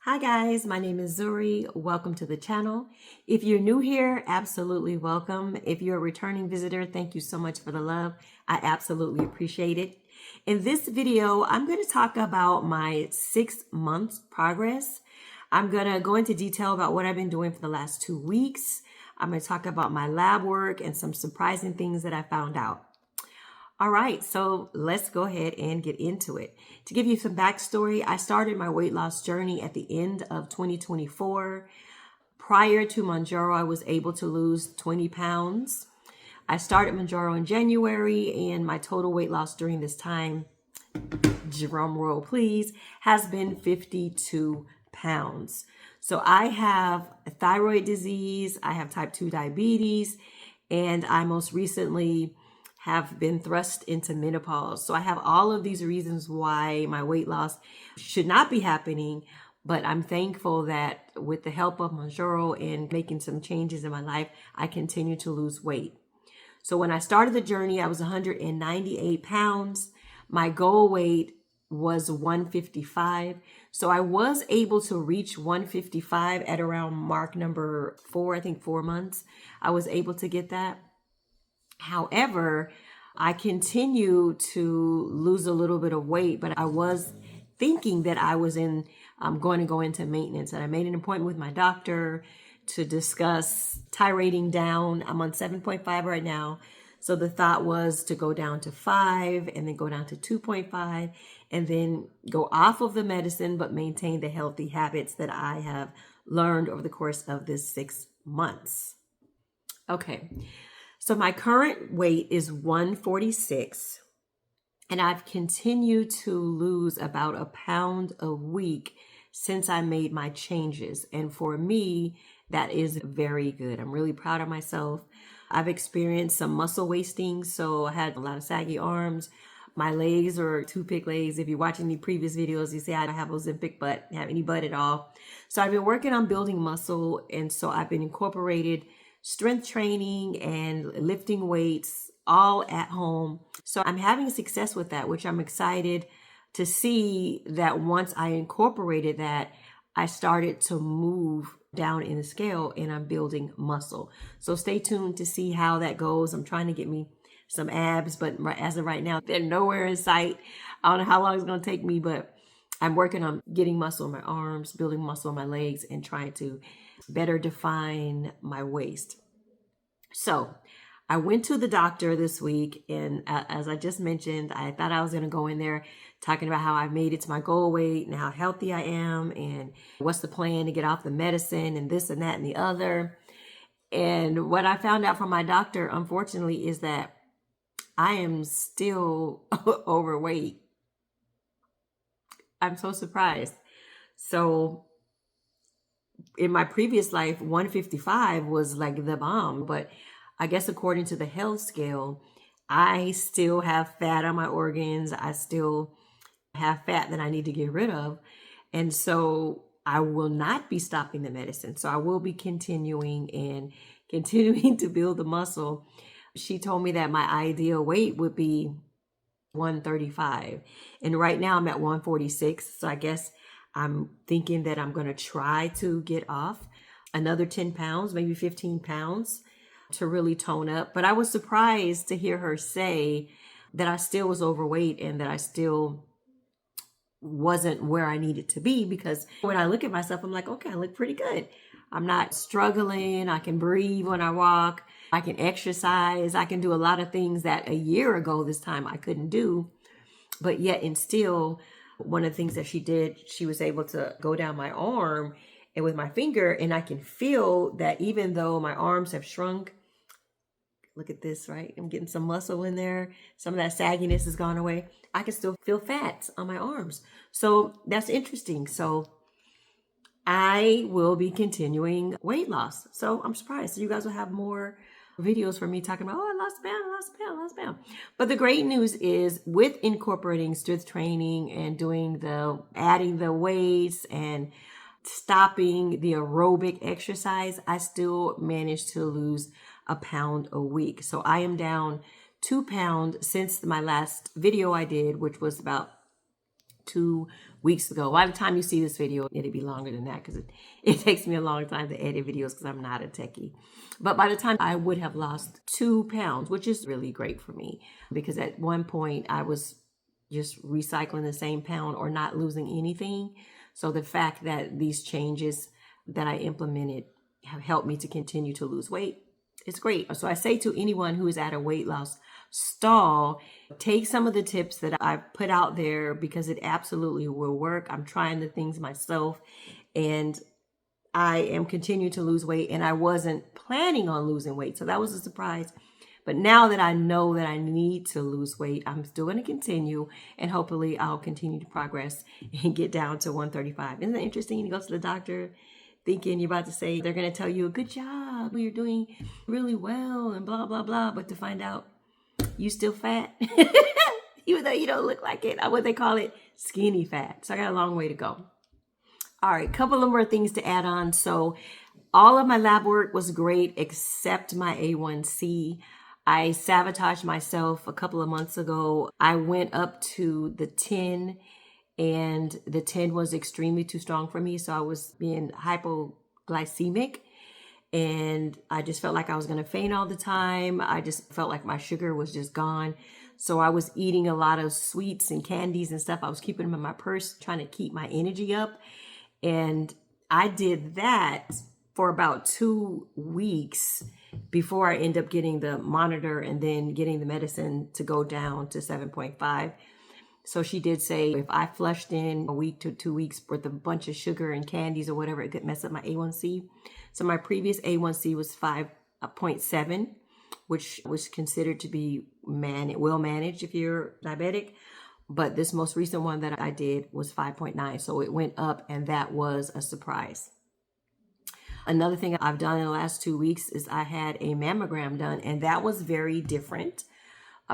Hi guys, my name is Zuri. Welcome to the channel. If you're new here, absolutely welcome. If you're a returning visitor, thank you so much for the love. I absolutely appreciate it. In this video, I'm going to talk about my 6 months progress. I'm going to go into detail about what I've been doing for the last 2 weeks. I'm going to talk about my lab work and some surprising things that I found out. All right, so let's go ahead and get into it. To give you some backstory, I started my weight loss journey at the end of 2024. Prior to Mounjaro, I was able to lose 20 pounds. I started Mounjaro in January, and my total weight loss during this time, drum roll please, has been 52 pounds. So I have thyroid disease, I have type 2 diabetes, and I most recently have been thrust into menopause. So I have all of these reasons why my weight loss should not be happening, but I'm thankful that with the help of Mounjaro and making some changes in my life, I continue to lose weight. So when I started the journey, I was 198 pounds. My goal weight was 155. So I was able to reach 155 at around mark number 4, I think 4 months. I was able to get that. However, I continue to lose a little bit of weight, but I was thinking that I was going to go into maintenance. And I made an appointment with my doctor to discuss titrating down. I'm on 7.5 right now. So the thought was to go down to 5 and then go down to 2.5 and then go off of the medicine, but maintain the healthy habits that I have learned over the course of this 6 months. Okay. So my current weight is 146, and I've continued to lose about a pound a week since I made my changes. And for me, that is very good. I'm really proud of myself. I've experienced some muscle wasting, so I had a lot of saggy arms. My legs are toothpick legs. If you're watching the previous videos, you see I have Ozempic butt, have any butt at all. So I've been working on building muscle, and so I've been incorporated strength training and lifting weights all at home. So I'm having success with that, which I'm excited to see that once I incorporated that, I started to move down in the scale and I'm building muscle. So stay tuned to see how that goes. I'm trying to get me some abs, but as of right now, they're nowhere in sight. I don't know how long it's going to take me, but I'm working on getting muscle in my arms, building muscle in my legs, and trying to better define my waist. So I went to the doctor this week, and as I just mentioned, I thought I was going to go in there talking about how I've made it to my goal weight and how healthy I am and what's the plan to get off the medicine and this and that and the other. And what I found out from my doctor, unfortunately, is that I am still overweight. I'm so surprised. So in my previous life, 155 was like the bomb, but I guess according to the health scale, I still have fat on my organs. I still have fat that I need to get rid of. And so I will not be stopping the medicine. So I will be continuing to build the muscle. She told me that my ideal weight would be 135. And right now I'm at 146. So I guess I'm thinking that I'm going to try to get off another 10 pounds, maybe 15 pounds to really tone up. But I was surprised to hear her say that I still was overweight and that I still wasn't where I needed to be, because when I look at myself, I'm like, okay, I look pretty good. I'm not struggling. I can breathe when I walk. I can exercise. I can do a lot of things that a year ago this time I couldn't do. But yet and still, one of the things that she did, she was able to go down my arm and with my finger, and I can feel that even though my arms have shrunk, look at this, right? I'm getting some muscle in there. Some of that sagginess has gone away. I can still feel fat on my arms. So that's interesting. So I will be continuing weight loss. So I'm surprised. So you guys will have more videos from me talking about, oh, I lost a pound, I lost a pound, I lost a pound. But the great news is with incorporating strength training and adding the weights and stopping the aerobic exercise, I still managed to lose a pound a week. So I am down 2 pounds since my last video I did, which was about 2 weeks ago. By the time you see this video, it'll be longer than that because it takes me a long time to edit videos because I'm not a techie. But by the time I would have lost 2 pounds, which is really great for me because at one point I was just recycling the same pound or not losing anything. So the fact that these changes that I implemented have helped me to continue to lose weight, it's great. So I say to anyone who is at a weight loss stall, take some of the tips that I've put out there because it absolutely will work. I'm trying the things myself and I am continuing to lose weight, and I wasn't planning on losing weight. So that was a surprise. But now that I know that I need to lose weight, I'm still going to continue, and hopefully I'll continue to progress and get down to 135. Isn't that interesting? You go to the doctor thinking you're about to say, they're going to tell you, good job, you're doing really well, and blah, blah, blah. But to find out you still fat, even though you don't look like it, what they call it, skinny fat. So I got a long way to go. All right, a couple of more things to add on. So all of my lab work was great except my A1C. I sabotaged myself a couple of months ago. I went up to the 10 and the 10 was extremely too strong for me. So I was being hypoglycemic and I just felt like I was going to faint all the time. I just felt like my sugar was just gone. So I was eating a lot of sweets and candies and stuff. I was keeping them in my purse, trying to keep my energy up. And I did that for about 2 weeks before I end up getting the monitor and then getting the medicine to go down to 7.5. So she did say if I flushed in a week to 2 weeks with a bunch of sugar and candies or whatever, it could mess up my A1C. So my previous A1C was 5.7, which was considered to be well managed if you're diabetic. But this most recent one that I did was 5.9. So it went up, and that was a surprise. Another thing I've done in the last 2 weeks is I had a mammogram done, and that was very different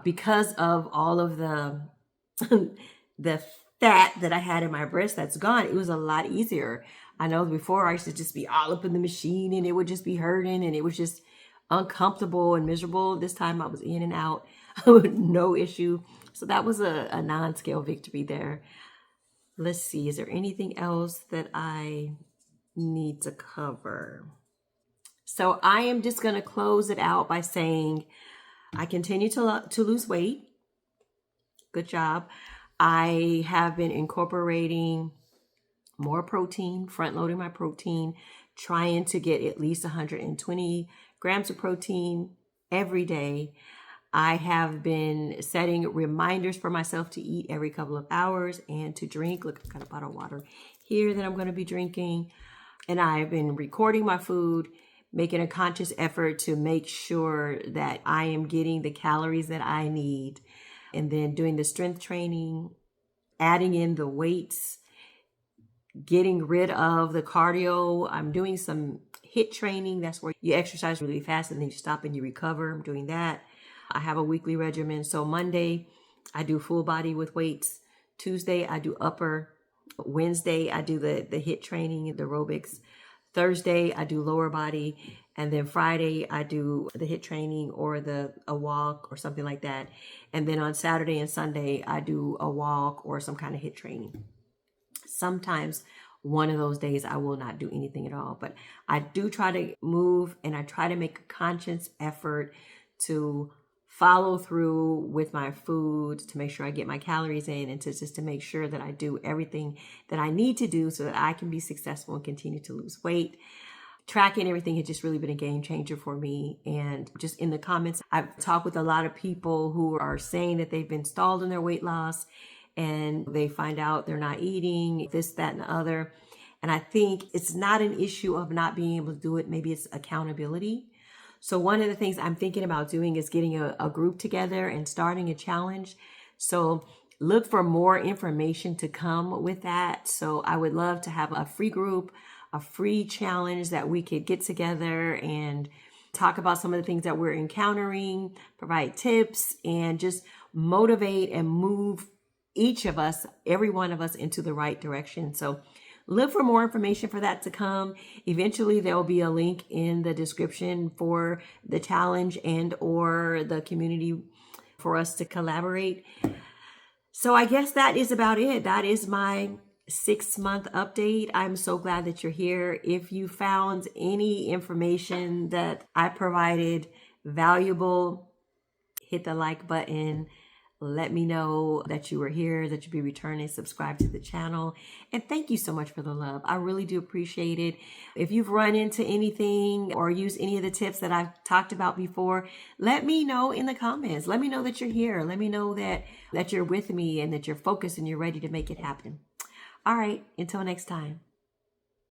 because of all of the the fat that I had in my breast that's gone. It was a lot easier. I know before I used to just be all up in the machine and it would just be hurting and it was just uncomfortable and miserable. This time I was in and out, no issue. So that was a non-scale victory there. Let's see, is there anything else that I need to cover? So I am just going to close it out by saying I continue to lose weight. Good job. I have been incorporating more protein, front loading my protein, trying to get at least 120 grams of protein every day. I have been setting reminders for myself to eat every couple of hours and to drink. Look, I've got a bottle of water here that I'm going to be drinking. And I've been recording my food, making a conscious effort to make sure that I am getting the calories that I need. And then doing the strength training, adding in the weights, getting rid of the cardio. I'm doing some HIIT training. That's where you exercise really fast and then you stop and you recover. I'm doing that. I have a weekly regimen. So Monday, I do full body with weights. Tuesday, I do upper. Wednesday, I do the HIIT training, the aerobics. Thursday, I do lower body. And then Friday, I do the HIIT training or a walk or something like that. And then on Saturday and Sunday, I do a walk or some kind of HIIT training. Sometimes one of those days, I will not do anything at all. But I do try to move and I try to make a conscious effort to follow through with my food to make sure I get my calories in and to make sure that I do everything that I need to do so that I can be successful and continue to lose weight. Tracking everything has just really been a game changer for me. And just in the comments, I've talked with a lot of people who are saying that they've been stalled in their weight loss and they find out they're not eating this, that, and the other. And I think it's not an issue of not being able to do it. Maybe it's accountability. So one of the things I'm thinking about doing is getting a group together and starting a challenge. So look for more information to come with that. So I would love to have a free group, a free challenge that we could get together and talk about some of the things that we're encountering, provide tips, and just motivate and move each of us, every one of us, into the right direction. So look for more information for that to come. Eventually, there will be a link in the description for the challenge and or the community for us to collaborate. So I guess that is about it. That is my 6-month update. I'm so glad that you're here. If you found any information that I provided valuable, hit the like button. Let me know that you were here, that you'll be returning, subscribe to the channel. And thank you so much for the love. I really do appreciate it. If you've run into anything or used any of the tips that I've talked about before, let me know in the comments. Let me know that you're here. Let me know that you're with me and that you're focused and you're ready to make it happen. All right, until next time.